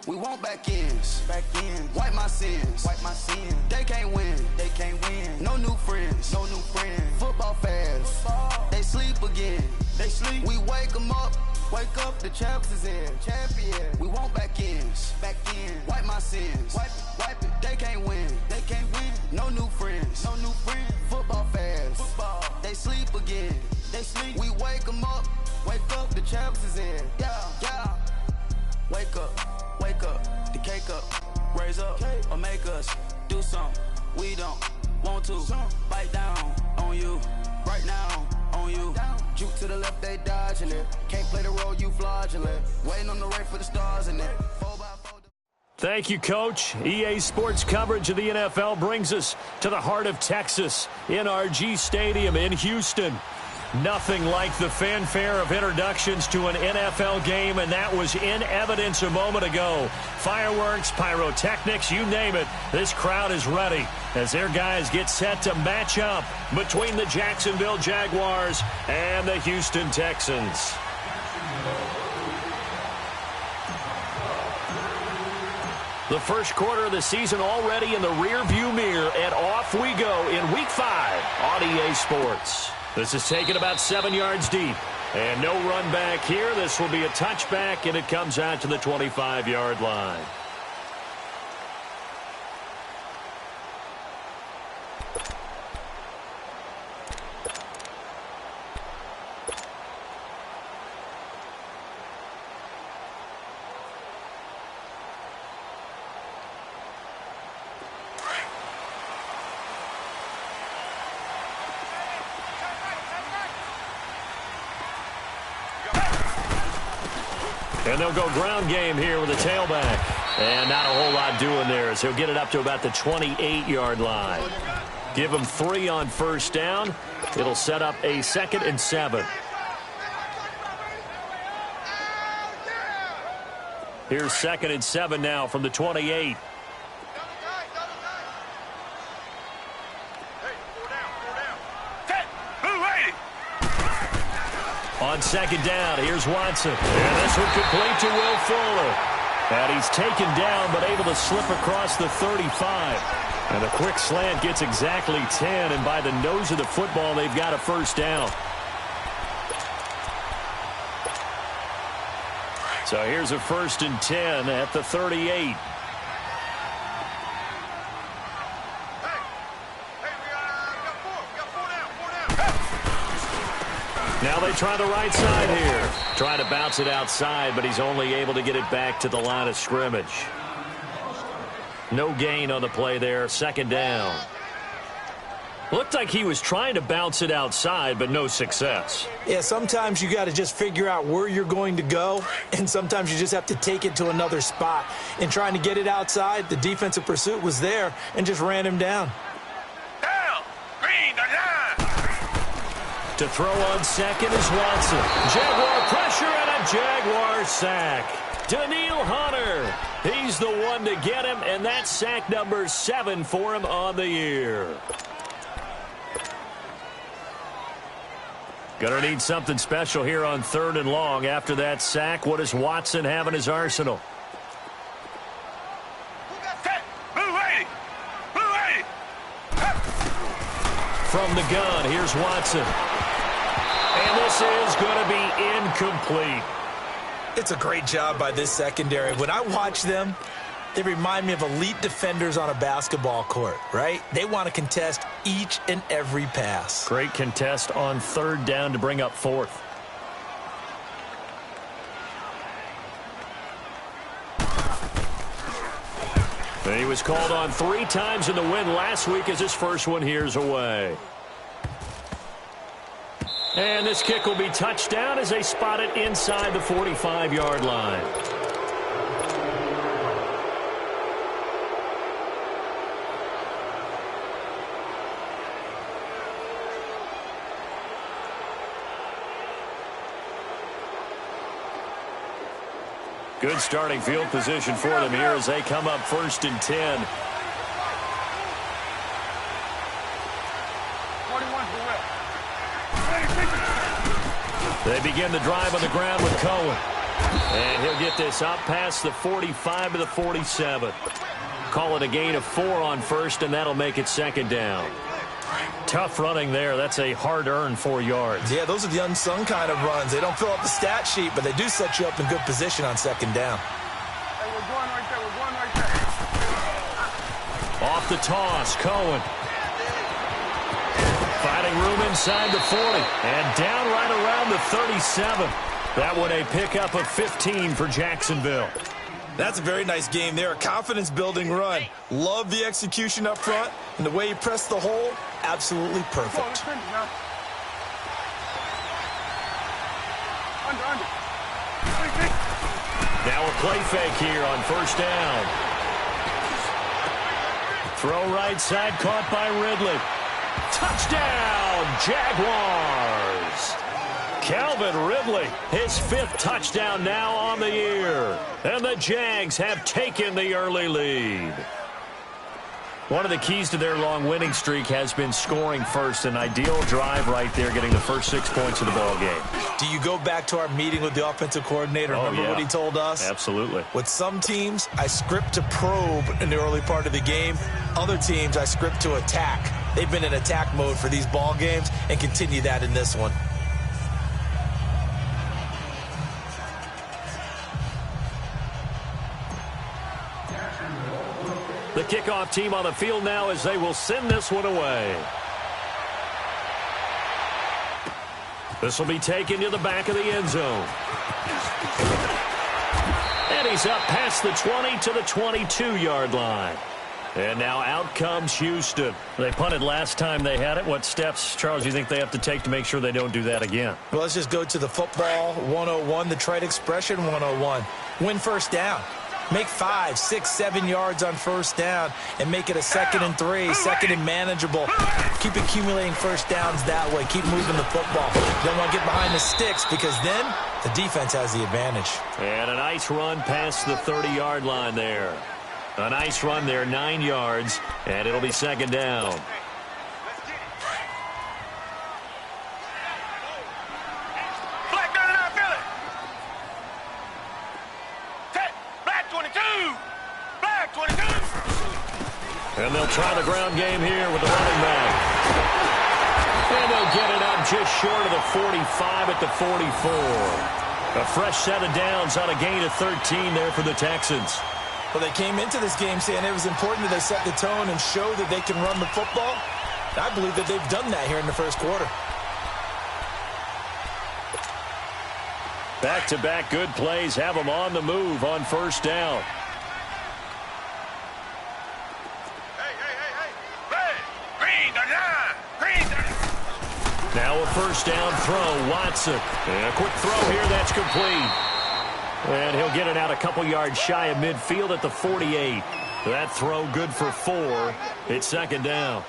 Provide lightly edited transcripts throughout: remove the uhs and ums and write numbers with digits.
We want back ends. Wipe my sins. They can't win. No new friends. Football fans. They sleep again. We wake them up. The champs is in. Champion. We want back ends. Wipe my sins. Wipe it. They can't win. No new friends. Football fans. They sleep again. We wake them up. The champs is in. Yeah. Wake up, the cake up, raise up, or make us do something we don't want to. Bite down on you, right now on you. Juke to the left, they dodging it. Can't play the role, you fraudulent. Waiting on the right for the stars in it. 4x4. Thank you, Coach. EA Sports coverage of the NFL brings us to the heart of Texas, NRG Stadium in Houston. Nothing like the fanfare of introductions to an NFL game, and that was in evidence a moment ago. Fireworks, pyrotechnics, you name it. This crowd is ready as their guys get set to match up between the Jacksonville Jaguars and the Houston Texans. The first quarter of the season already in the rearview mirror, and off we go in Week 5 on EA Sports. This is taken about 7 yards deep. And no run back here. This will be a touchback, and it comes out to the 25-yard line. And they'll go ground game here with a tailback. And not a whole lot doing there as he'll get it up to about the 28-yard line. Give him 3 on first down. It'll set up a 2nd and 7. Here's 2nd and 7 now from the 28. On 2nd down, here's Watson. And this one complete to Will Fuller. And he's taken down but able to slip across the 35. And a quick slant gets exactly 10. And by the nose of the football, they've got a first down. So here's a 1st and 10 at the 38. Now they try the right side here. Trying to bounce it outside, but he's only able to get it back to the line of scrimmage. No gain on the play there. 2nd down. Looked like he was trying to bounce it outside, but no success. Yeah, sometimes you got to just figure out where you're going to go, and sometimes you just have to take it to another spot. In trying to get it outside, the defensive pursuit was there and just ran him down. To throw on 2nd is Watson. Jaguar pressure and a Jaguar sack. Danielle Hunter. He's the one to get him, and that's sack number 7 for him on the year. Gonna need something special here on 3rd and long. After that sack, what does Watson have in his arsenal? From the gun, here's Watson. And this is going to be incomplete. It's a great job by this secondary. When I watch them, they remind me of elite defenders on a basketball court, right? They want to contest each and every pass. Great contest on 3rd down to bring up 4th. And he was called on 3 times in the win last week as his first one here's away. And this kick will be touchdown as they spot it inside the 45-yard line. Good starting field position for them here as they come up 1st and 10. They begin the drive on the ground with Cohen. And he'll get this up past the 45 to the 47. Call it a gain of 4 on first, and that'll make it second down. Tough running there. That's a hard-earned 4 yards. Yeah, those are the unsung kind of runs. They don't fill up the stat sheet, but they do set you up in good position on second down. Hey, we're going right there. We're going right there. Off the toss, Cohen. Finding room inside the 40. And down right around the 37. That one a pickup of 15 for Jacksonville. That's a very nice game there. A confidence-building run. Love the execution up front. And the way he pressed the hole, absolutely perfect. Now a play fake here on first down. Throw right side, caught by Ridley. Touchdown, Jaguars! Calvin Ridley, his 5th touchdown now on the year. And the Jags have taken the early lead. One of the keys to their long winning streak has been scoring first. An ideal drive right there, getting the first 6 points of the ball game. Do you go back to our meeting with the offensive coordinator? Remember what he told us? Absolutely. With some teams, I script to probe in the early part of the game. Other teams, I script to attack. They've been in attack mode for these ball games and continue that in this one. The kickoff team on the field now as they will send this one away. This will be taken to the back of the end zone. And he's up past the 20 to the 22-yard line. And now out comes Houston. They punted last time they had it. What steps, Charles, do you think they have to take to make sure they don't do that again? Well, let's just go to the football 101, the trade expression 101. Win first down. Make 5, 6, 7 yards on first down and make it a 2nd and 3, 2nd and manageable. Keep accumulating first downs that way. Keep moving the football. Don't want to get behind the sticks because then the defense has the advantage. And a nice run past the 30-yard line there. A nice run there, 9 yards, and it'll be second down. And they'll try the ground game here with the running back. And they'll get it up just short of the 45 at the 44. A fresh set of downs on a gain of 13 there for the Texans. Well, they came into this game saying it was important that they set the tone and show that they can run the football. I believe that they've done that here in the first quarter. Back-to-back good plays have them on the move on first down. Now a first down throw, Watson. And a quick throw here, that's complete. And he'll get it out a couple yards shy of midfield at the 48. That throw good for 4. It's second down.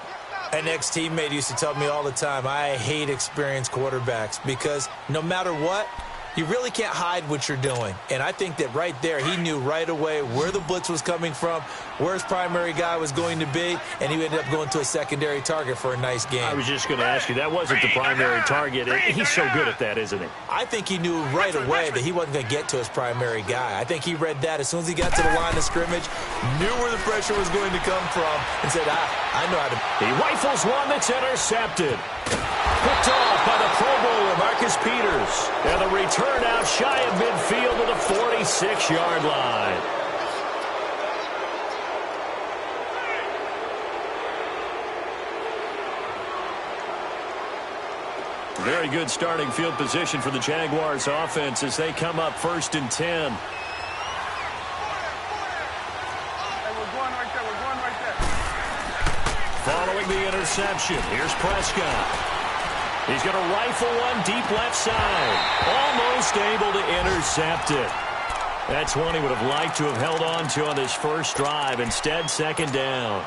An ex-teammate used to tell me all the time, I hate experienced quarterbacks because no matter what, you really can't hide what you're doing. And I think that right there, he knew right away where the blitz was coming from, where his primary guy was going to be, and he ended up going to a secondary target for a nice game. I was just going to ask you, that wasn't the primary target. He's so good at that, isn't he? I think he knew right away that he wasn't going to get to his primary guy. I think he read that as soon as he got to the line of scrimmage, knew where the pressure was going to come from, and said, I know how to. He rifles one that's intercepted. Picked off by the Pro Bowler, Marcus Peters. And the return out shy of midfield to the 46-yard line. Very good starting field position for the Jaguars offense as they come up 1st and 10. Following the interception, here's Prescott. He's going to rifle one deep left side. Almost able to intercept it. That's one he would have liked to have held on to on this first drive. Instead, second down.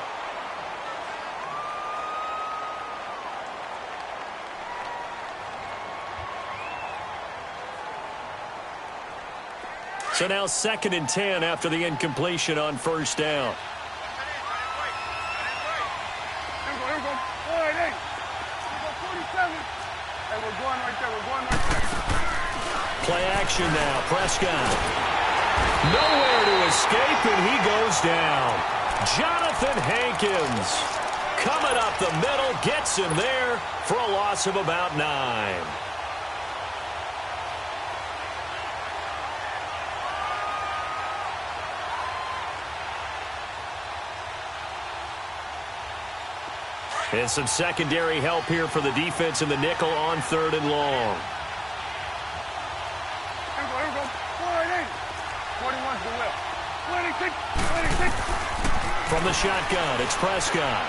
So now 2nd and 10 after the incompletion on first down. Hey, we're going right there. We're going right there. Play action now. Prescott. Nowhere to escape, and he goes down. Jonathan Hankins coming up the middle, gets him there for a loss of about 9. And some secondary help here for the defense in the nickel on 3rd and long. Here we go. 41 to the left. 26. From the shotgun, it's Prescott.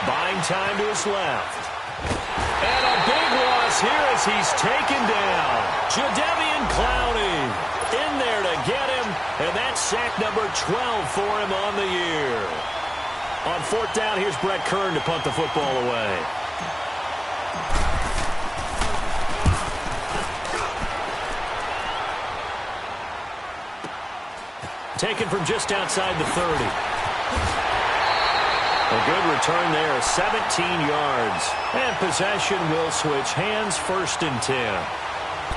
Buying time to his left. And a big loss here as he's taken down. Jadeveon Clowney in there to get him, and that's sack number 12 for him on the year. On 4th down, here's Brett Kern to punt the football away. Taken from just outside the 30. A good return there, 17 yards. And possession will switch hands, 1st and 10.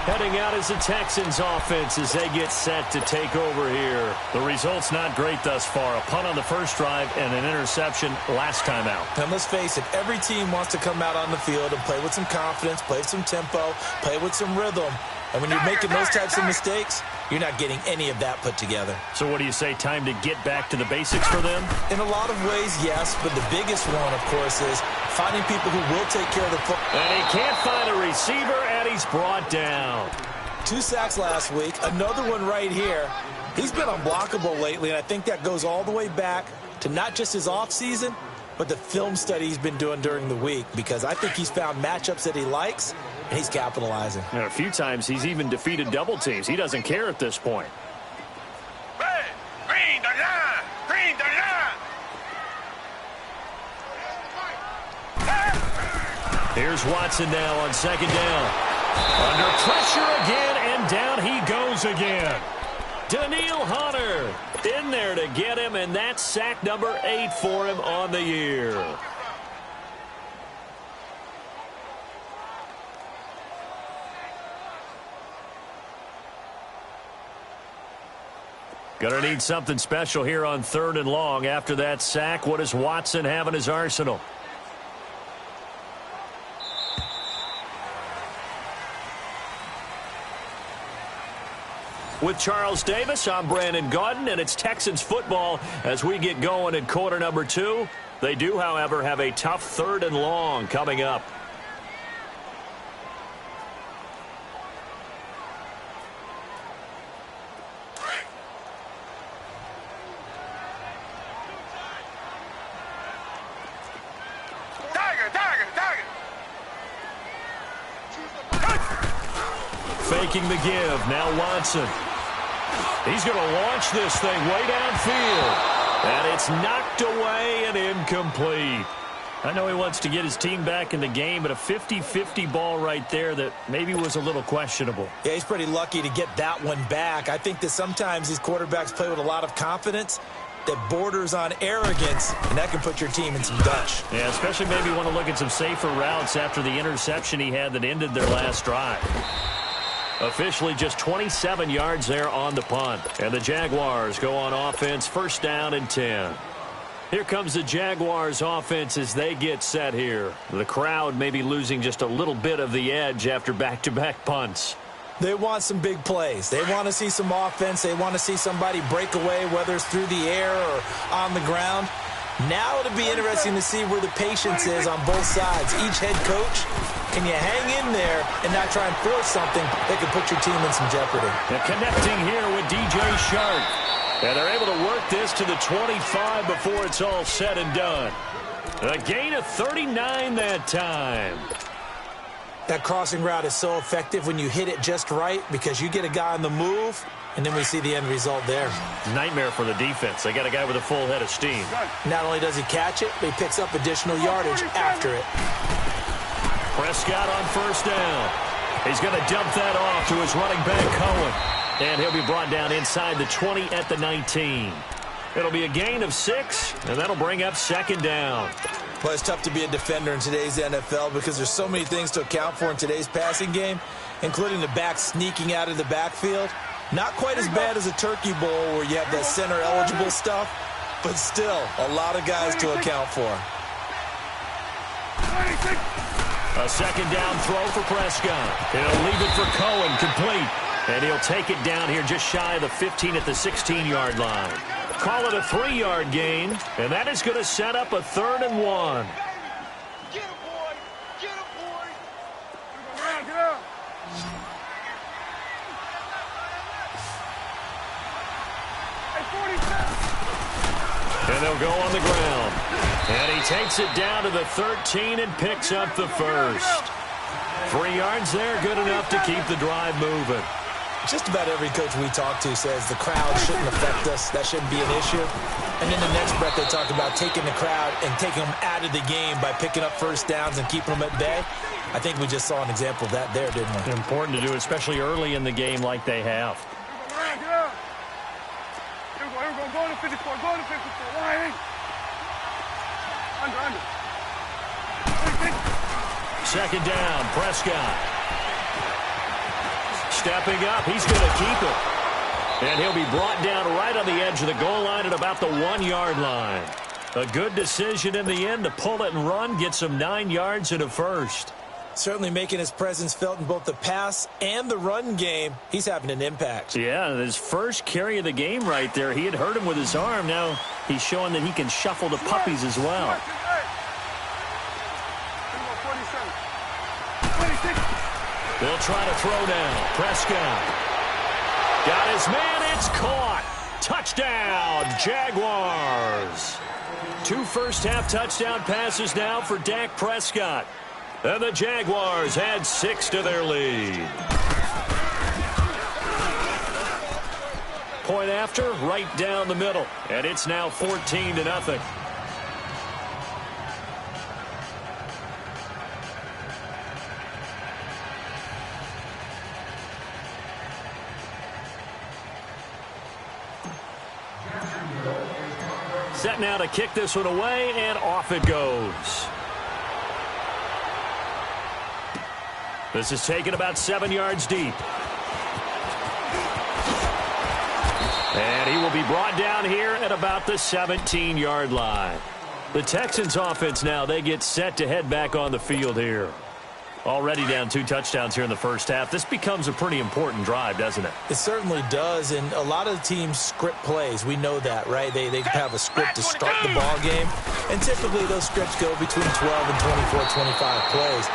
Heading out is the Texans offense as they get set to take over here. The result's not great thus far. A punt on the first drive and an interception last time out. And let's face it, every team wants to come out on the field and play with some confidence, play with some tempo, play with some rhythm. And when you're making those types of mistakes, you're not getting any of that put together. So what do you say, time to get back to the basics for them? In a lot of ways, yes, but the biggest one, of course, is finding people who will take care of the football. And he can't find a receiver, and he's brought down. 2 sacks last week, another one right here. He's been unblockable lately, and I think that goes all the way back to not just his offseason, but the film study he's been doing during the week, because I think he's found matchups that he likes, and he's capitalizing. And a few times he's even defeated double teams. He doesn't care at this point. Red, green, the line. Green, the line. Here's Watson now on 2nd down. Under pressure again, and down he goes again. Daniil Hunter in there to get him, and that's sack number 8 for him on the year. Gonna need something special here on 3rd and long. After that sack, what does Watson have in his arsenal? With Charles Davis, I'm Brandon Gaudin, and it's Texans football as we get going in quarter number 2. They do, however, have a tough 3rd and long coming up. Faking the give. Now Watson. He's going to launch this thing way downfield. And it's knocked away and incomplete. I know he wants to get his team back in the game, but a 50-50 ball right there that maybe was a little questionable. Yeah, he's pretty lucky to get that one back. I think that sometimes these quarterbacks play with a lot of confidence that borders on arrogance, and that can put your team in some dutch. Yeah, especially maybe want to look at some safer routes after the interception he had that ended their last drive. Officially just 27 yards there on the punt. And the Jaguars go on offense, 1st down and 10. Here comes the Jaguars offense as they get set here. The crowd may be losing just a little bit of the edge after back-to-back punts. They want some big plays. They want to see some offense. They want to see somebody break away, whether it's through the air or on the ground. Now it'll be interesting to see where the patience is on both sides. Each head coach, can you hang in there and not try and force something that could put your team in some jeopardy? They're connecting here with DJ Shark. And they're able to work this to the 25 before it's all said and done. A gain of 39 that time. That crossing route is so effective when you hit it just right because you get a guy on the move, and then we see the end result there. Nightmare for the defense. They got a guy with a full head of steam. Not only does he catch it, but he picks up additional yardage after it. Prescott on 1st down. He's going to dump that off to his running back, Cohen. And he'll be brought down inside the 20 at the 19. It'll be a gain of 6, and that'll bring up 2nd down. Well, it's tough to be a defender in today's NFL because there's so many things to account for in today's passing game. including the back sneaking out of the backfield. Not quite as bad as a turkey bowl where you have that center-eligible stuff, but still a lot of guys to account for. A second down throw for Prescott. He'll leave it for Cohen, complete. And he'll take it down here just shy of the 15 at the 16-yard line. Call it a 3-yard gain, and that is going to set up a 3rd and 1. Get him, boy! Get him, boy! Get up! And they'll go on the ground. And he takes it down to the 13 and picks up the first. 3 yards there, good enough to keep the drive moving. Just about every coach we talk to says the crowd shouldn't affect us. That shouldn't be an issue. And in the next breath, they talk about taking the crowd and taking them out of the game by picking up first downs and keeping them at bay. I think we just saw an example of that there, didn't we? Important to do, especially early in the game like they have. Get up! Here we go. Go to 54. Go to 54. Wide. Under. Second down, Prescott. Stepping up, he's going to keep it. And he'll be brought down right on the edge of the goal line at about the 1-yard line. A good decision in the end to pull it and run, get some 9 yards and a first. Certainly making his presence felt in both the pass and the run game. He's having an impact. Yeah, his first carry of the game right there. He had hurt him with his arm. Now he's showing that he can shuffle the puppies as well. They'll try to throw down. Prescott. Got his man. It's caught. Touchdown, Jaguars. 2 first-half touchdown passes now for Dak Prescott. And the Jaguars add 6 to their lead. Point after, right down the middle. And it's now 14-0. Set now to kick this one away, and off it goes. This is taken about 7 yards deep. And he will be brought down here at about the 17-yard line. The Texans offense now, they get set to head back on the field here. Already down 2 touchdowns here in the first half. This becomes a pretty important drive, doesn't it? It certainly does, and a lot of the teams script plays. We know that, right? They have a script to start the ball game, and typically those scripts go between 12 and 24, 25 plays.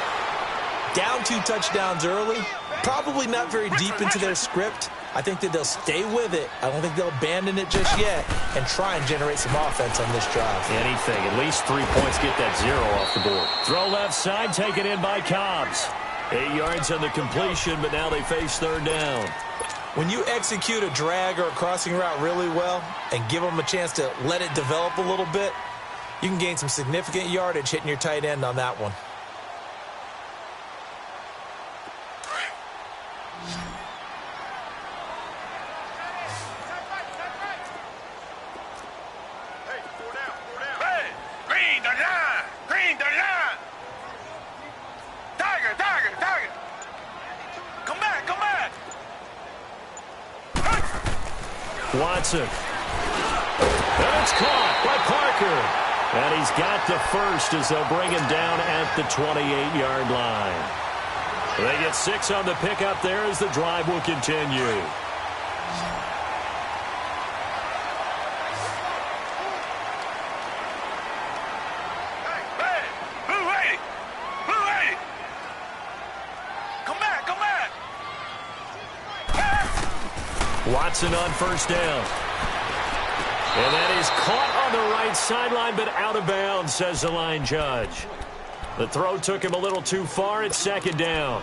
Down 2 touchdowns early, probably not very deep into their script. I think that they'll stay with it. I don't think they'll abandon it just yet and try and generate some offense on this drive. Anything. At least 3 points, get that 0 off the board. Throw left side, taken in by Cobbs. 8 yards on the completion, but now they face 3rd down. When you execute a drag or a crossing route really well and give them a chance to let it develop a little bit, you can gain some significant yardage hitting your tight end on that one. Watson. And it's caught by Parker. And he's got the first as they'll bring him down at the 28-yard line. They get 6 on the pickup there as the drive will continue. Watson on first down. And that is caught on the right sideline, but out of bounds, says the line judge. The throw took him a little too far. It's 2nd down.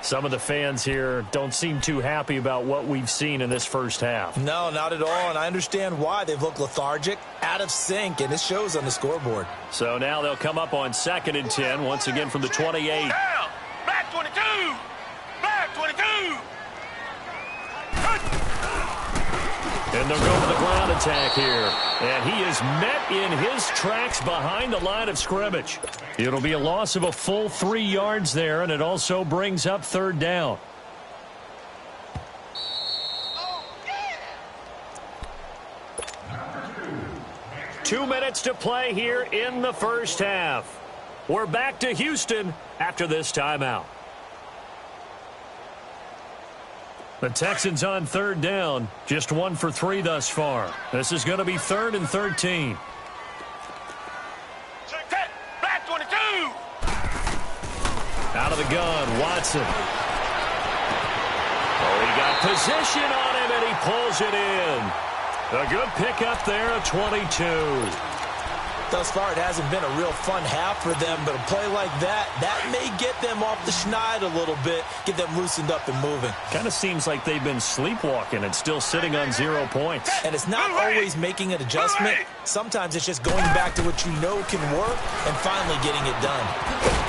Some of the fans here don't seem too happy about what we've seen in this first half. No, not at all, and I understand why. They've looked lethargic, out of sync, and it shows on the scoreboard. So now they'll come up on 2nd and 10, once again from the 28. Down! Back 22! Back 22! And they'll go to the ground attack here. And he is met in his tracks behind the line of scrimmage. It'll be a loss of a full 3 yards there, and it also brings up 3rd down. 2 minutes to play here in the first half. We're back to Houston after this timeout. The Texans on third down, just 1 for 3 thus far. This is going to be 3rd and 13. Black 22. Out of the gun, Watson. Oh, he got position on him, and he pulls it in. A good pickup there, a 22. Thus far, it hasn't been a real fun half for them, but a play like that may get them off the schneid a little bit, get them loosened up and moving. Kind of seems like they've been sleepwalking and still sitting on 0 points. And it's not always making an adjustment. Sometimes it's just going back to what you know can work and finally getting it done.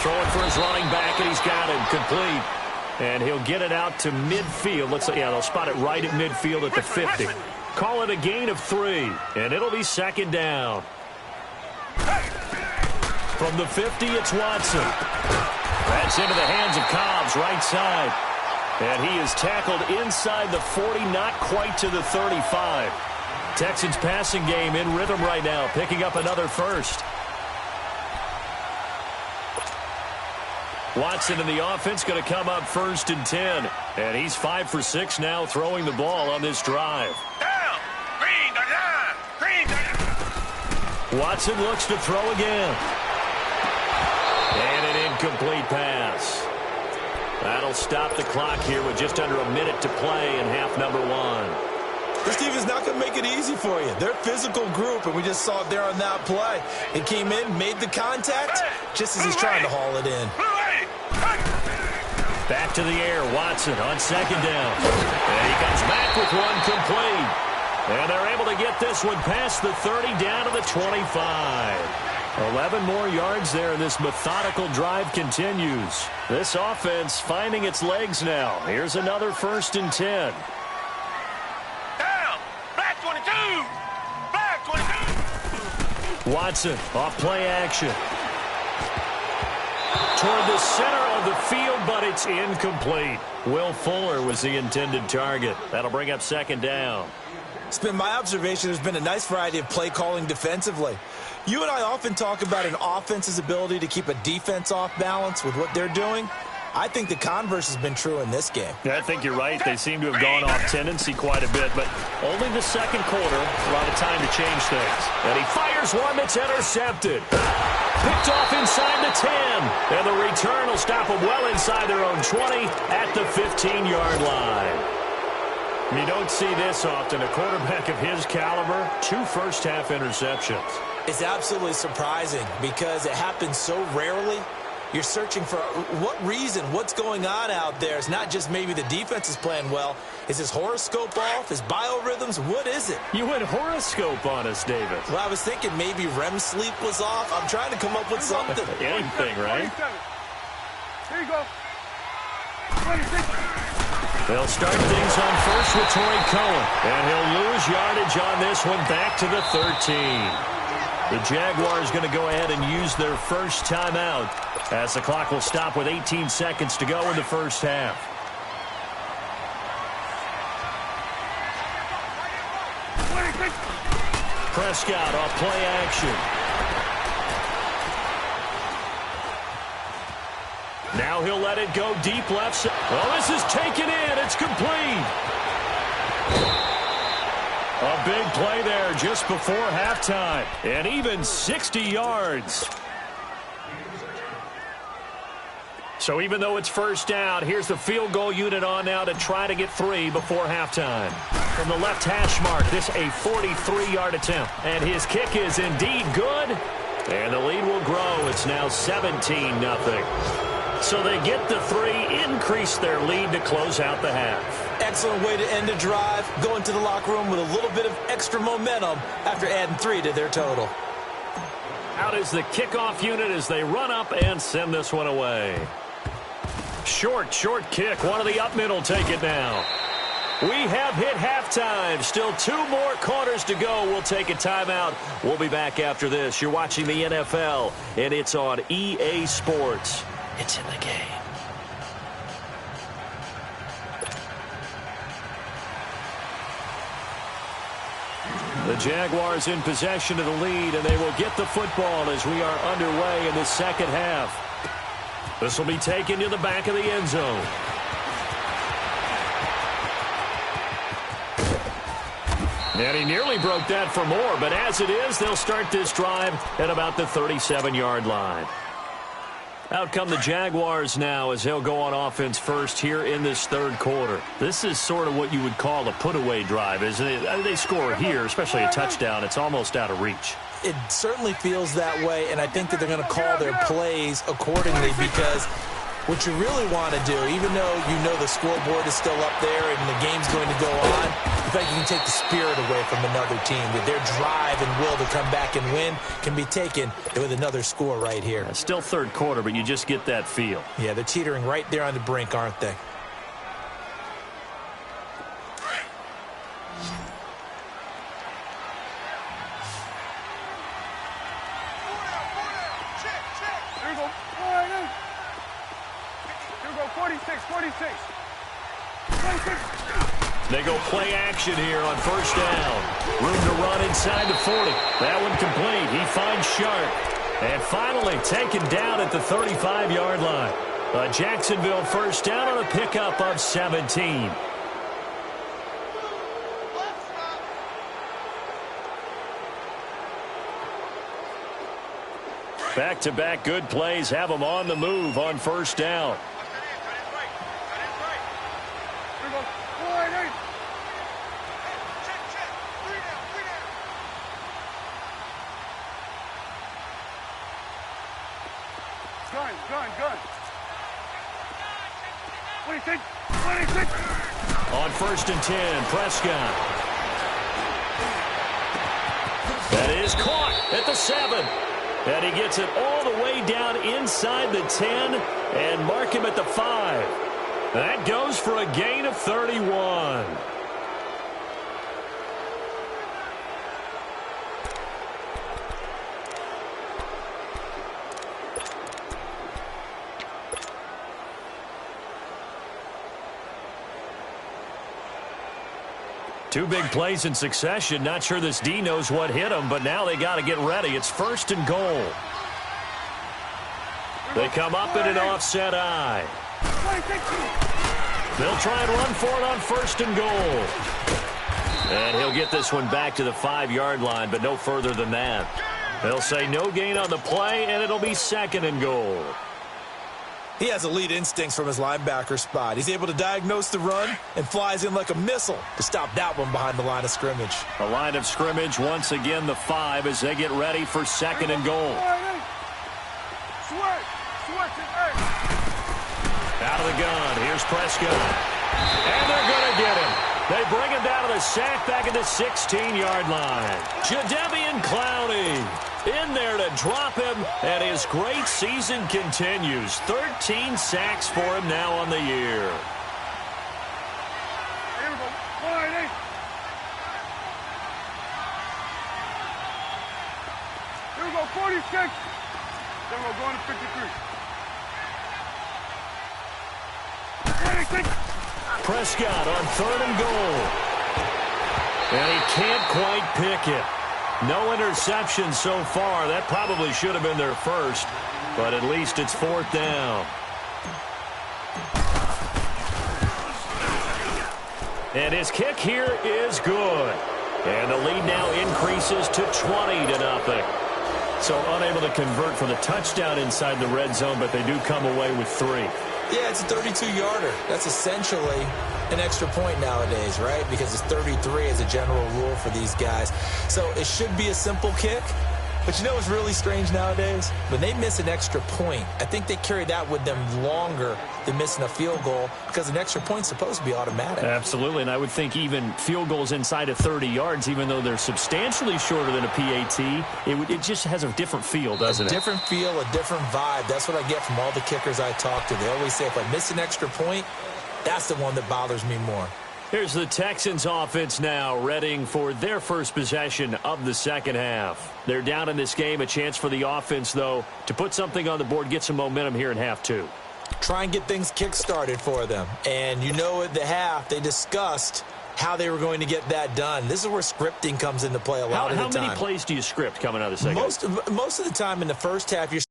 Throwing for his running back, and he's got it complete. And he'll get it out to midfield. Looks like, yeah, they'll spot it right at midfield at the 50. Call it a gain of 3, and it'll be 2nd down. From the 50, it's Watson. That's into the hands of Cobbs, right side. And he is tackled inside the 40, not quite to the 35. Texans passing game in rhythm right now, picking up another first. Watson in the offense going to come up 1st and 10. And he's 5 for 6 now throwing the ball on this drive. Down. Green, down. Green, down. Watson looks to throw again. And an incomplete pass. That'll stop the clock here with just under a minute to play in half number 1. This team is not going to make it easy for you. They're a physical group, and we just saw it there on that play. He came in, made the contact, just as he's trying to haul it in. Back to the air, Watson on 2nd down. And he comes back with one complete. And they're able to get this one past the 30 down to the 25. 11 more yards there, and this methodical drive continues. This offense finding its legs now. Here's another 1st and 10. Down. Black 22. Black 22. Watson off play action. Toward the center of the field, but it's incomplete. Will Fuller was the intended target. That'll bring up 2nd down. It's been my observation there's been a nice variety of play calling defensively. You and I often talk about an offense's ability to keep a defense off balance with what they're doing. I think the converse has been true in this game. Yeah, I think you're right. They seem to have gone off tendency quite a bit, but only the 2nd quarter, a lot of time to change things. And he fires one that's intercepted. Picked off inside the 10. And the return will stop them well inside their own 20 at the 15-yard line. You don't see this often. A quarterback of his caliber, 2 first-half interceptions. It's absolutely surprising because it happens so rarely. You're searching for what reason, what's going on out there. It's not just maybe the defense is playing well. Is his horoscope off? His biorhythms? What is it? You went horoscope on us, David. Well, I was thinking maybe REM sleep was off. I'm trying to come up with something. Anything, right? 27. Here you go. 26. They'll start things on first with Torrey Cohen. And he'll lose yardage on this one back to the 13. The Jaguars going to go ahead and use their first timeout as the clock will stop with 18 seconds to go in the first half. Prescott off play action. Now he'll let it go deep left side. Well, this is taken in. It's complete. A big play there just before halftime. And even 60 yards. So even though it's first down, here's the field goal unit on now to try to get 3 before halftime. From the left hash mark, this a 43-yard attempt. And his kick is indeed good. And the lead will grow. It's now 17-0. So they get the 3, increase their lead to close out the half. Excellent way to end a drive. Go into the locker room with a little bit of extra momentum after adding 3 to their total. Out is the kickoff unit as they run up and send this one away. Short kick. One of the up middle take it now. We have hit halftime. Still 2 more quarters to go. We'll take a timeout. We'll be back after this. You're watching the NFL, and it's on EA Sports. It's in the game. The Jaguars in possession of the lead, and they will get the football as we are underway in the second half. This will be taken to the back of the end zone. And he nearly broke that for more, but as it is, they'll start this drive at about the 37-yard line. Out come the Jaguars now as they'll go on offense first here in this third quarter. This is sort of what you would call a put-away drive, isn't it? They score here, especially a touchdown. It's almost out of reach. It certainly feels that way, and I think that they're going to call their plays accordingly because what you really want to do, even though you know the scoreboard is still up there and the game's going to go on, in fact, you can take the spirit away from another team. That their drive and will to come back and win can be taken with another score right here. Still third quarter, but you just get that feel. Yeah, they're teetering right there on the brink, aren't they? Here we go. 46. They go play action here on first down. Room to run inside the 40. That one complete. He finds Sharp. And finally taken down at the 35-yard line. A Jacksonville first down on a pickup of 17. Back-to-back good plays have them on the move on first down. Gun. 26. On first and 10, Prescott. That is caught at the 7. And he gets it all the way down inside the 10 and mark him at the 5. That goes for a gain of 31. Two big plays in succession. Not sure this D knows what hit him, but now they got to get ready. It's first and goal. They come up in an offset eye. They'll try and run for it on first and goal. And he'll get this one back to the 5-yard line, but no further than that. They'll say no gain on the play, and it'll be second and goal. He has elite instincts from his linebacker spot. He's able to diagnose the run and flies in like a missile to stop that one behind the line of scrimmage. A line of scrimmage, once again the 5 as they get ready for second and goal. Out of the gun, here's Prescott. And they're going to get him. They bring him down to the sack back at the 16-yard line. Jadeveon Clowney in there to drop him, and his great season continues. 13 sacks for him now on the year. Here we go. Here we go, 46. Then we're going to 53. 26. Prescott on third and goal. And he can't quite pick it. No interception so far. That probably should have been their first, but at least it's fourth down. And his kick here is good. And the lead now increases to 20-0. So unable to convert for the touchdown inside the red zone, but they do come away with 3. Yeah, it's a 32-yarder. That's essentially an extra point nowadays, right? Because it's 33 as a general rule for these guys. So it should be a simple kick. But you know what's really strange nowadays? When they miss an extra point, I think they carry that with them longer than missing a field goal because an extra point's supposed to be automatic. Absolutely, and I would think even field goals inside of 30 yards, even though they're substantially shorter than a PAT, it just has a different feel, doesn't it? A different feel, a different vibe. That's what I get from all the kickers I talk to. They always say if I miss an extra point, that's the one that bothers me more. Here's the Texans offense now, readying for their first possession of the second half. They're down in this game. A chance for the offense, though, to put something on the board, get some momentum here in half 2. Try and get things kick-started for them. And you know at the half, they discussed how they were going to get that done. This is where scripting comes into play a lot of the time. How many plays do you script coming out of the second? Most of the time in the first half, you're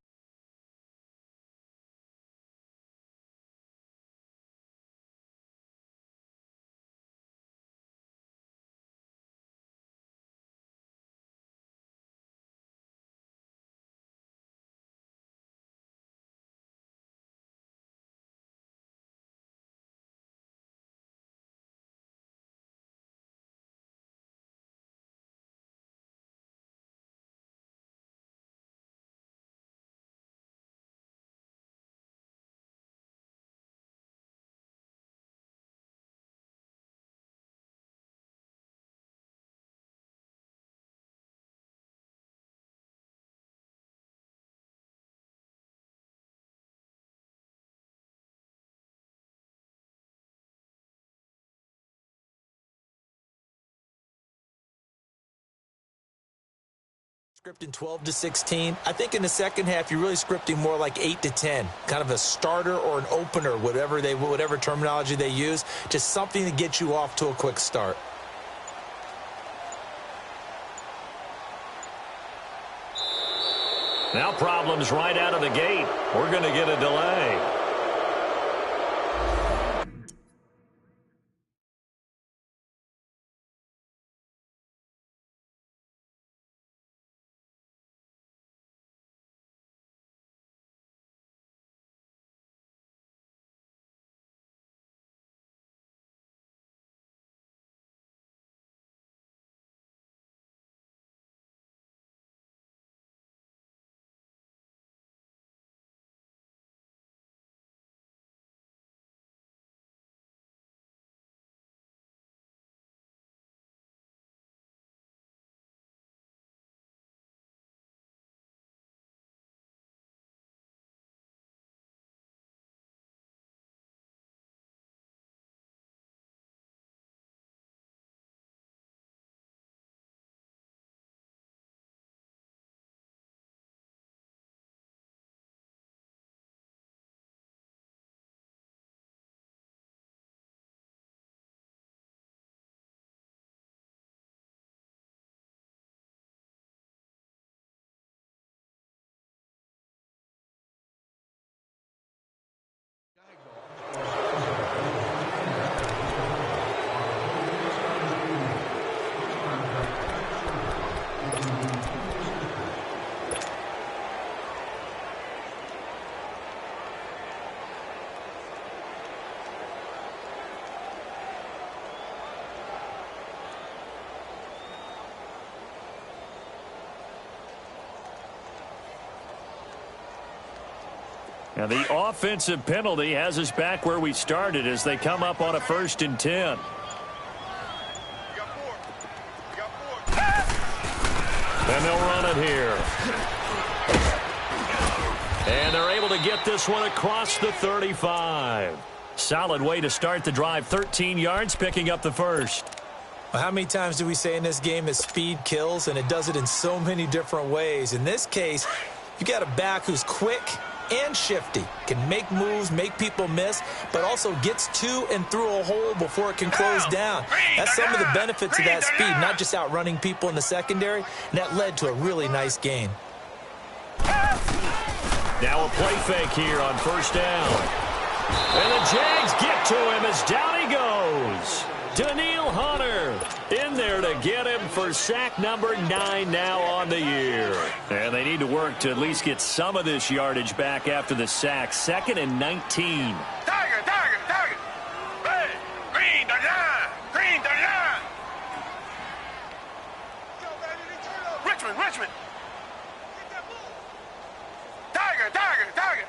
scripting 12 to 16. I think in the second half, you're really scripting more like 8 to 10, kind of a starter or an opener, whatever terminology they use, just something to get you off to a quick start. Now problems right out of the gate. We're going to get a delay. And the offensive penalty has us back where we started as they come up on a 1st and 10. And they'll run it here. And they're able to get this one across the 35. Solid way to start the drive. 13 yards, picking up the first. Well, how many times do we say in this game that speed kills, and it does it in so many different ways? In this case, you got a back who's quick and shifty, can make moves, make people miss, but also gets to and through a hole before it can close down. That's some of the benefits of that speed, not just outrunning people in the secondary, and that led to a really nice gain. Now a play fake here on 1st down. And the Jags get to him as down he goes. Daniil Hunter in there to get him for sack number 9 now on the year. And they need to work to at least get some of this yardage back after the sack. 2nd and 19. Tiger, tiger, tiger. Red, green, the line. Green, the line. Richmond, Richmond. Tiger, tiger, tiger.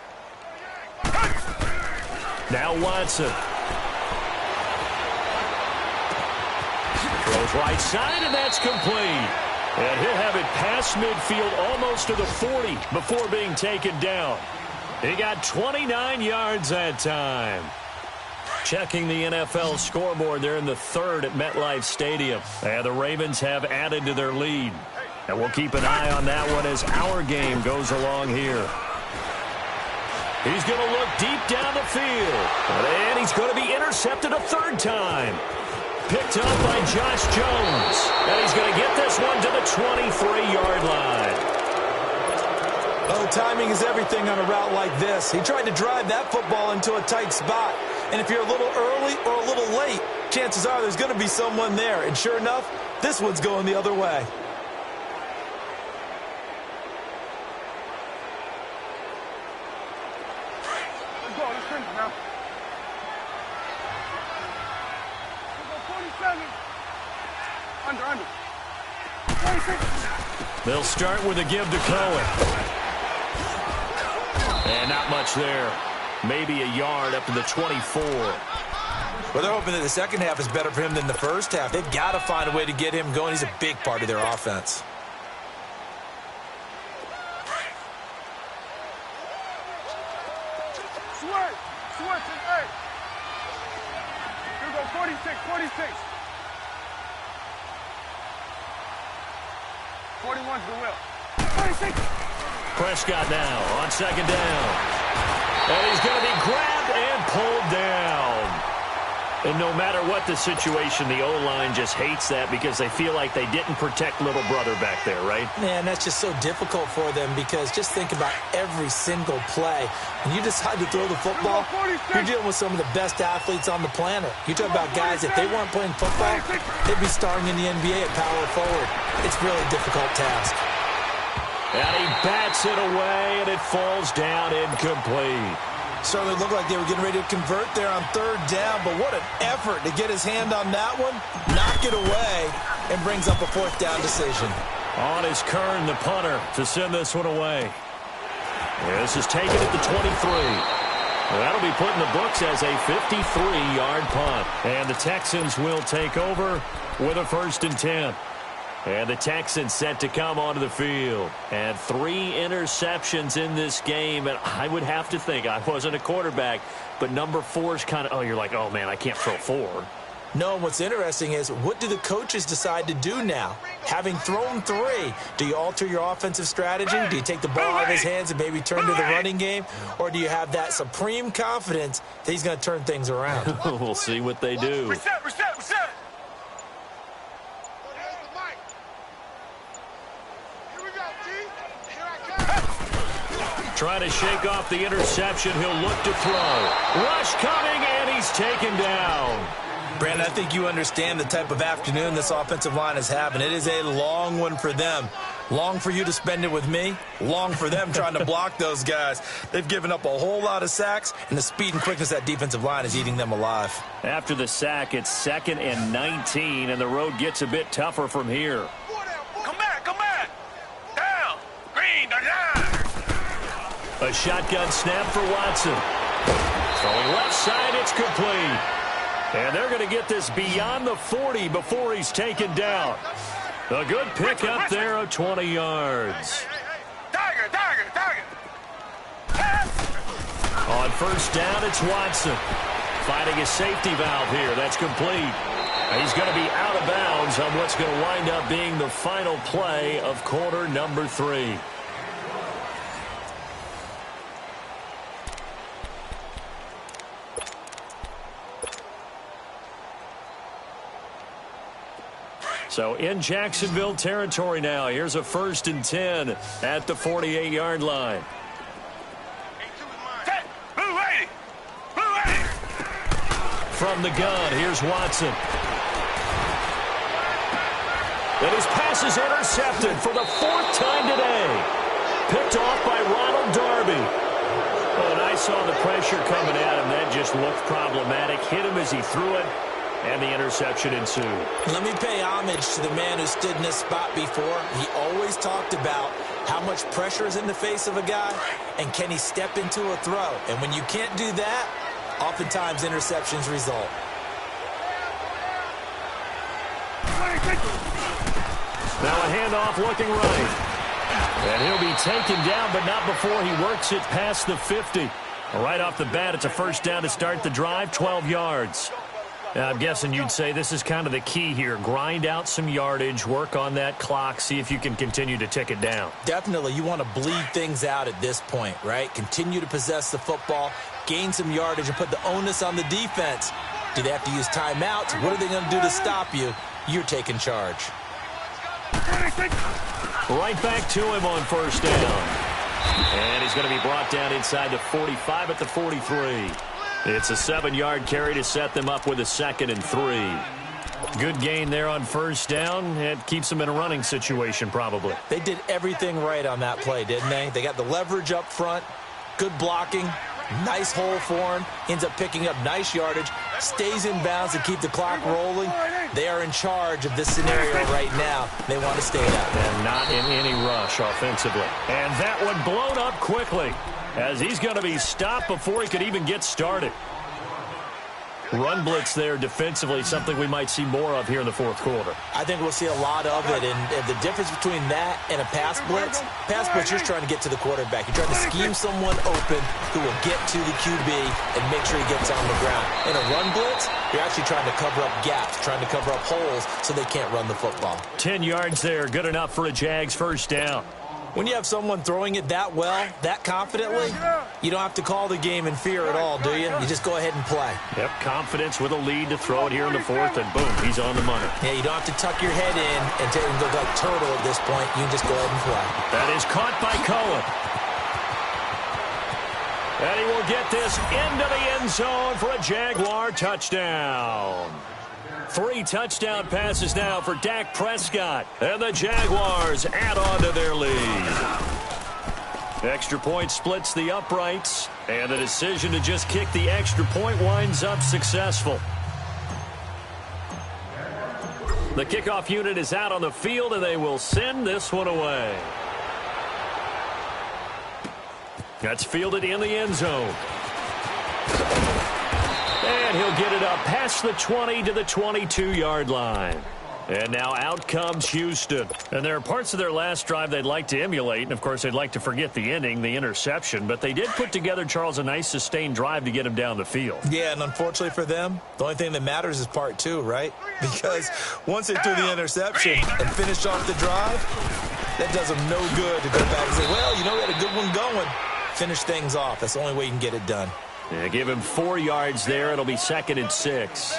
Now Watson. Throws right side, and that's complete. And he'll have it past midfield almost to the 40 before being taken down. He got 29 yards that time. Checking the NFL scoreboard, they're in the 3rd at MetLife Stadium. And the Ravens have added to their lead. And we'll keep an eye on that one as our game goes along here. He's going to look deep down the field. And he's going to be intercepted a 3rd time. Picked up by Josh Jones. And he's going to get this one to the 23-yard line. Oh, timing is everything on a route like this. He tried to drive that football into a tight spot. And if you're a little early or a little late, chances are there's going to be someone there. And sure enough, this one's going the other way. Let's go. Let's finish now. Let's go 47. Under. 26. They'll start with a give to Cohen. And not much there. Maybe a yard up to the 24. Well, they're hoping that the second half is better for him than the first half. They've got to find a way to get him going. He's a big part of their offense. Switch and eight. Here we go, 46. 41's the will. 26. Prescott now on second down. And he's going to be grabbed and pulled down. And no matter what the situation, the O-line just hates that because they feel like they didn't protect little brother back there, right? Man, that's just so difficult for them because just think about every single play. When you decide to throw the football, you're dealing with some of the best athletes on the planet. You talk about guys, if they weren't playing football, they'd be starring in the NBA at power forward. It's really a difficult task. And he bats it away, and it falls down incomplete. Certainly looked like they were getting ready to convert there on third down, but what an effort to get his hand on that one, knock it away, and brings up a fourth down decision. On is Kern, the punter, to send this one away. This is taken at the 23. That'll be put in the books as a 53-yard punt. And the Texans will take over with a 1st and 10. And the Texans set to come onto the field. And 3 interceptions in this game. And I would have to think, I wasn't a quarterback, but number 4 is kind of, you're like, oh, man, I can't throw 4. No, what's interesting is what do the coaches decide to do now? Having thrown 3, do you alter your offensive strategy? Do you take the ball out of his hands and maybe turn to the running game? Or do you have that supreme confidence that he's going to turn things around? We'll see what they do. Reset. Trying to shake off the interception. He'll look to throw. Rush coming, and he's taken down. Brandon, I think you understand the type of afternoon this offensive line is having. It is a long one for them. Long for you to spend it with me. Long for them trying to block those guys. They've given up a whole lot of sacks, and the speed and quickness of that defensive line is eating them alive. After the sack, it's 2nd and 19, and the road gets a bit tougher from here. Come back. Down. Green, down. A shotgun snap for Watson. Throwing left side, it's complete. And they're going to get this beyond the 40 before he's taken down. A good pick up there of 20 yards. Tiger. On 1st down, it's Watson. Finding a safety valve here. That's complete. He's going to be out of bounds on what's going to wind up being the final play of quarter number 3. So in Jacksonville territory now. Here's a 1st and 10 at the 48-yard line. From the gun, here's Watson. And his pass is intercepted for the 4th time today. Picked off by Ronald Darby. Oh, and I saw the pressure coming at him. That just looked problematic. Hit him as he threw it. And the interception ensued. Let me pay homage to the man who stood in this spot before. He always talked about how much pressure is in the face of a guy, and can he step into a throw. And when you can't do that, oftentimes interceptions result. Now a handoff looking right. And he'll be taken down, but not before he works it past the 50. Right off the bat, it's a 1st down to start the drive, 12 yards. I'm guessing you'd say this is kind of the key here. Grind out some yardage, work on that clock, see if you can continue to tick it down. Definitely. You want to bleed things out at this point, right? Continue to possess the football, gain some yardage, and put the onus on the defense Do they have to use timeouts? What are they going to do to stop you? You're taking charge. Right back to him on first down. And he's going to be brought down inside the 45 at the 43. It's a 7-yard carry to set them up with a 2nd and 3. Good gain there on first down. It keeps them in a running situation probably. They did everything right on that play, didn't they? They got the leverage up front, good blocking, nice hole for him, ends up picking up nice yardage, stays in bounds to keep the clock rolling. They are in charge of this scenario right now. They want to stay that way. And not in any rush offensively. And that one blown up quickly as he's going to be stopped before he could even get started. Run blitz there defensively, something we might see more of here in the fourth quarter. I think we'll see a lot of it, and the difference between that and a pass blitz, you're trying to get to the quarterback. You're trying to scheme someone open who will get to the QB and make sure he gets on the ground. In a run blitz, you're actually trying to cover up gaps, trying to cover up holes so they can't run the football. 10 yards there, good enough for a Jags first down. When you have someone throwing it that well, that confidently, you don't have to call the game in fear at all, do you? You just go ahead and play. Yep, confidence with a lead to throw it here in the fourth, and boom, he's on the money. Yeah, you don't have to tuck your head in and go like turtle at this point. You can just go ahead and play. That is caught by Cohen. And he will get this into the end zone for a Jaguar touchdown. 3 touchdown passes now for Dak Prescott. And the Jaguars add on to their lead. Extra point splits the uprights. And the decision to just kick the extra point winds up successful. The kickoff unit is out on the field, and they will send this one away. That's fielded in the end zone. And he'll get it up past the 20 to the 22-yard line. And now out comes Houston. And there are parts of their last drive they'd like to emulate. And, of course, they'd like to forget the ending, the interception. But they did put together, Charles, a nice sustained drive to get him down the field. Yeah, and unfortunately for them, the only thing that matters is part 2, right? Because once they threw the interception and finished off the drive, that does them no good to go back and say, well, you know, we had a good one going. Finish things off. That's the only way you can get it done. Yeah, give him 4 yards there. It'll be 2nd and 6.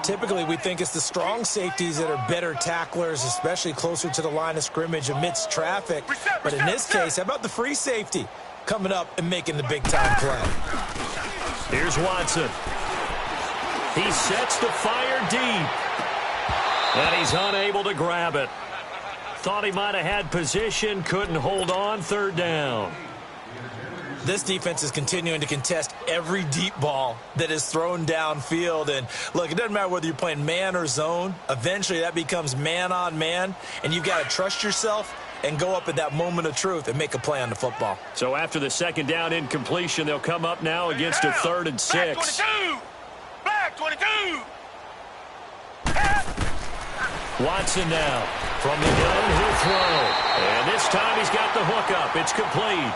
Typically, we think it's the strong safeties that are better tacklers, especially closer to the line of scrimmage amidst traffic. But in this case, how about the free safety coming up and making the big-time play? Here's Watson. He sets to fire deep. And he's unable to grab it. Thought he might have had position, couldn't hold on, 3rd down. This defense is continuing to contest every deep ball that is thrown downfield. And, look, it doesn't matter whether you're playing man or zone. Eventually, that becomes man-on-man, and you've got to trust yourself and go up at that moment of truth and make a play on the football. So after the 2nd down incompletion, they'll come up now against a 3rd and 6. Black 22! Watson now from the gun, he'll throw. And this time he's got the hook up. It's complete.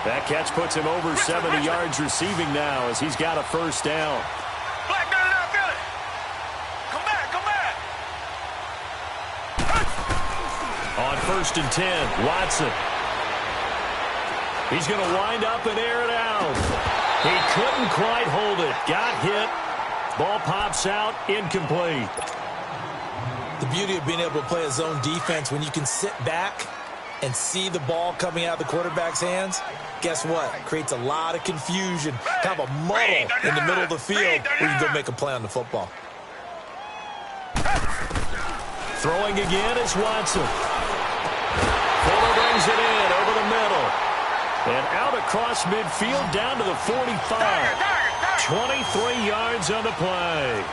That catch puts him over 70 yards receiving now as he's got a 1st down. Black, down and out, Billy. Come back, come back. On 1st and 10, Watson. He's going to wind up and air it out. He couldn't quite hold it. Got hit. Ball pops out, incomplete. The beauty of being able to play a zone defense when you can sit back and see the ball coming out of the quarterback's hands, guess what? Creates a lot of confusion, kind of a muddle in the middle of the field where you can go make a play on the football. Throwing again, it's Watson. Fuller brings it in over the middle. And out across midfield down to the 45. 23 yards on the play.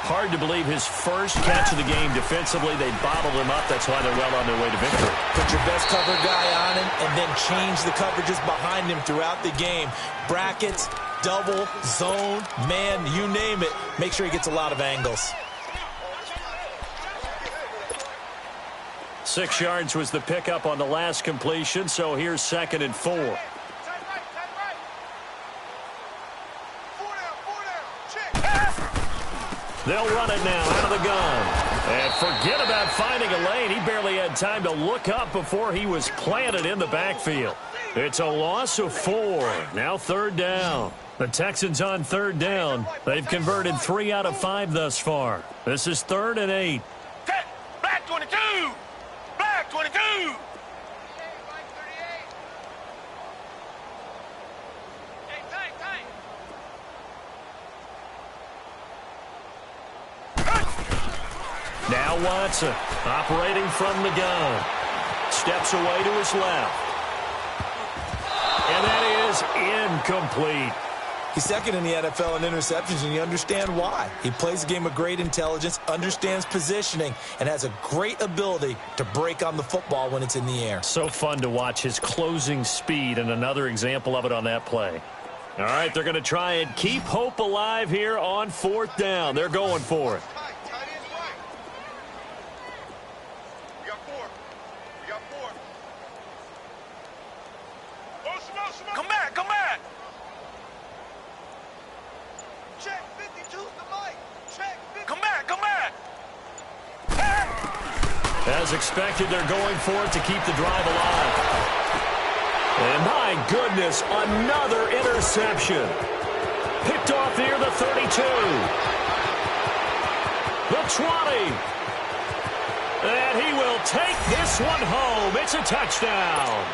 Hard to believe his first catch of the game defensively. They bottled him up. That's why they're well on their way to victory. Put your best cover guy on him and then change the coverages behind him throughout the game. Brackets, double, zone, man, you name it. Make sure he gets a lot of angles. 6 yards was the pickup on the last completion, so here's 2nd and 4. They'll run it now out of the gun. And forget about finding a lane. He barely had time to look up before he was planted in the backfield. It's a loss of 4. Now 3rd down. The Texans on third down. They've converted 3 out of 5 thus far. This is 3rd and 8. Black 22! Black 22! Now Watson, operating from the gun. Steps away to his left. And that is incomplete. He's second in the NFL in interceptions, and you understand why. He plays a game of great intelligence, understands positioning, and has a great ability to break on the football when it's in the air. So fun to watch his closing speed, and another example of it on that play. All right, they're going to try and keep hope alive here on 4th down. They're going for it. Come back, come back! Check 52's the mic. Check 52. Come back, come back! As expected, they're going for it to keep the drive alive. And my goodness, another interception. Picked off near the 32. The 20. And he will take this one home. It's a touchdown.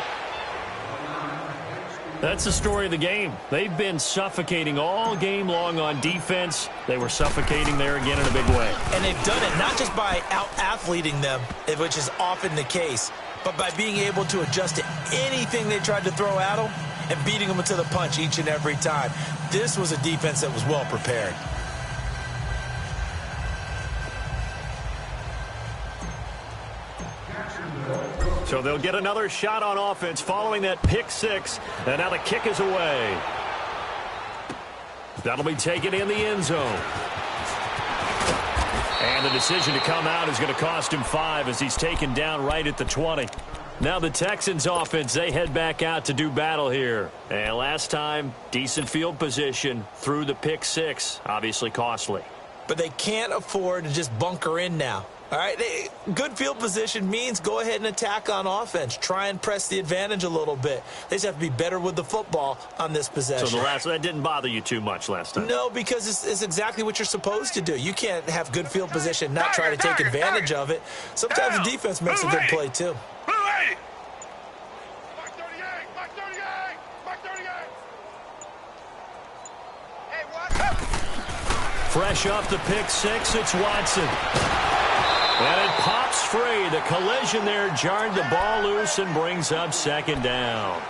That's the story of the game. They've been suffocating all game long on defense. They were suffocating there again in a big way. And they've done it not just by out-athleting them, which is often the case, but by being able to adjust to anything they tried to throw at them and beating them to the punch each and every time. This was a defense that was well prepared. So they'll get another shot on offense following that pick 6. And now the kick is away. That'll be taken in the end zone. And the decision to come out is going to cost him 5 as he's taken down right at the 20. Now the Texans offense, they head back out to do battle here. And last time, decent field position through the pick 6. Obviously costly. But they can't afford to just bunker in now. All right, good field position means go ahead and attack on offense. Try and press the advantage a little bit. They just have to be better with the football on this possession. So that didn't bother you too much last time? No, because it's exactly what you're supposed to do. You can't have good field position, not try to take advantage of it. Sometimes the defense makes a good play, too. Fresh off the pick 6, it's Watson. And it pops free. The collision there jarred the ball loose and brings up 2nd down.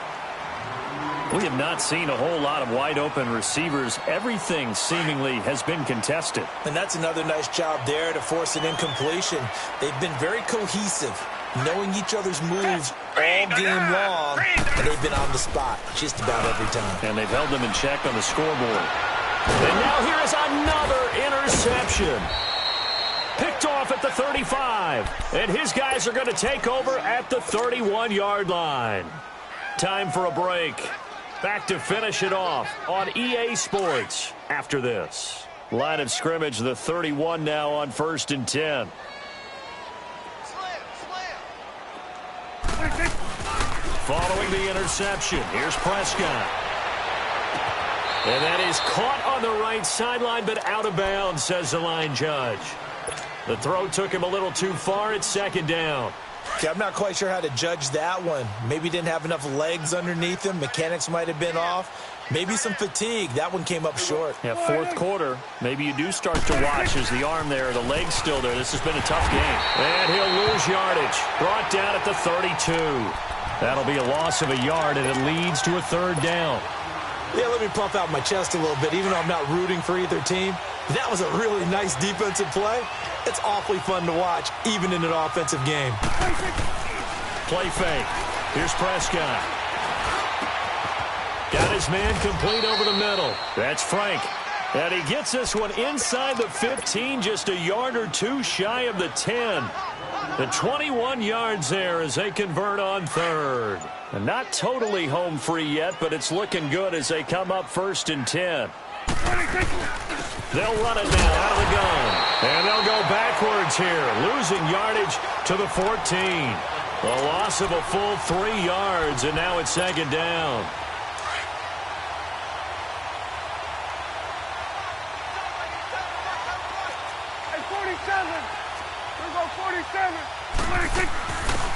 We have not seen a whole lot of wide-open receivers. Everything seemingly has been contested. And that's another nice job there to force an incompletion. They've been very cohesive, knowing each other's moves all game long, and they've been on the spot just about every time. And they've held them in check on the scoreboard. And now here is another interception. Picked off at the 35. And his guys are going to take over at the 31-yard line. Time for a break. Back to finish it off on EA Sports after this. Line of scrimmage, the 31 now on 1st and 10. Following the interception, here's Prescott. And that is caught on the right sideline, but out of bounds, says the line judge. The throw took him a little too far. It's 2nd down. Okay, I'm not quite sure how to judge that one. Maybe didn't have enough legs underneath him. Mechanics might have been off. Maybe some fatigue. That one came up short. Yeah, 4th quarter. Maybe you do start to watch as the arm there, the leg's still there. This has been a tough game. And he'll lose yardage. Brought down at the 32. That'll be a loss of a yard, and it leads to a 3rd down. Yeah, let me puff out my chest a little bit, even though I'm not rooting for either team. That was a really nice defensive play. It's awfully fun to watch, even in an offensive game. Play fake. Here's Prescott. Got his man complete over the middle. That's Frank. And he gets this one inside the 15, just a yard or 2 shy of the 10. The 21 yards there as they convert on 3rd. And not totally home free yet, but it's looking good as they come up 1st and 10. They'll run it now out of the gun. And they'll go backwards here, losing yardage to the 14. A loss of a full 3 yards, and now it's 2nd down.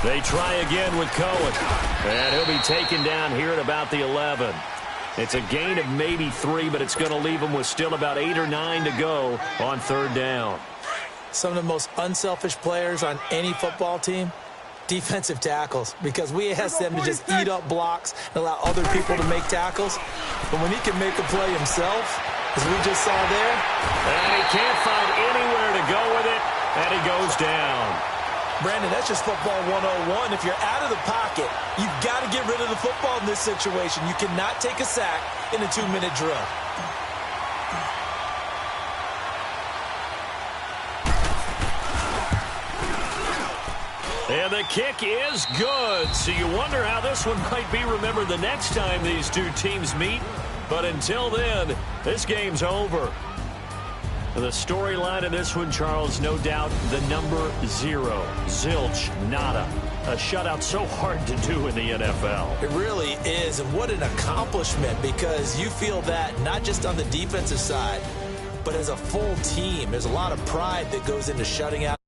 They try again with Cohen. And he'll be taken down here at about the 11. It's a gain of maybe 3, but it's going to leave them with still about 8 or 9 to go on third down. Some of the most unselfish players on any football team, defensive tackles, because we ask them to just eat up blocks and allow other people to make tackles. But when he can make a play himself, as we just saw there. And he can't find anywhere to go with it, and he goes down. Brandon, that's just football 101. If you're out of the pocket, you've got to get rid of the football in this situation. You cannot take a sack in a 2-minute drill. And the kick is good. So you wonder how this one might be remembered the next time these two teams meet. But until then, this game's over. The storyline of this one, Charles, no doubt the number 0. Zilch, nada. A shutout so hard to do in the NFL. It really is, and what an accomplishment, because you feel that not just on the defensive side, but as a full team. There's a lot of pride that goes into shutting out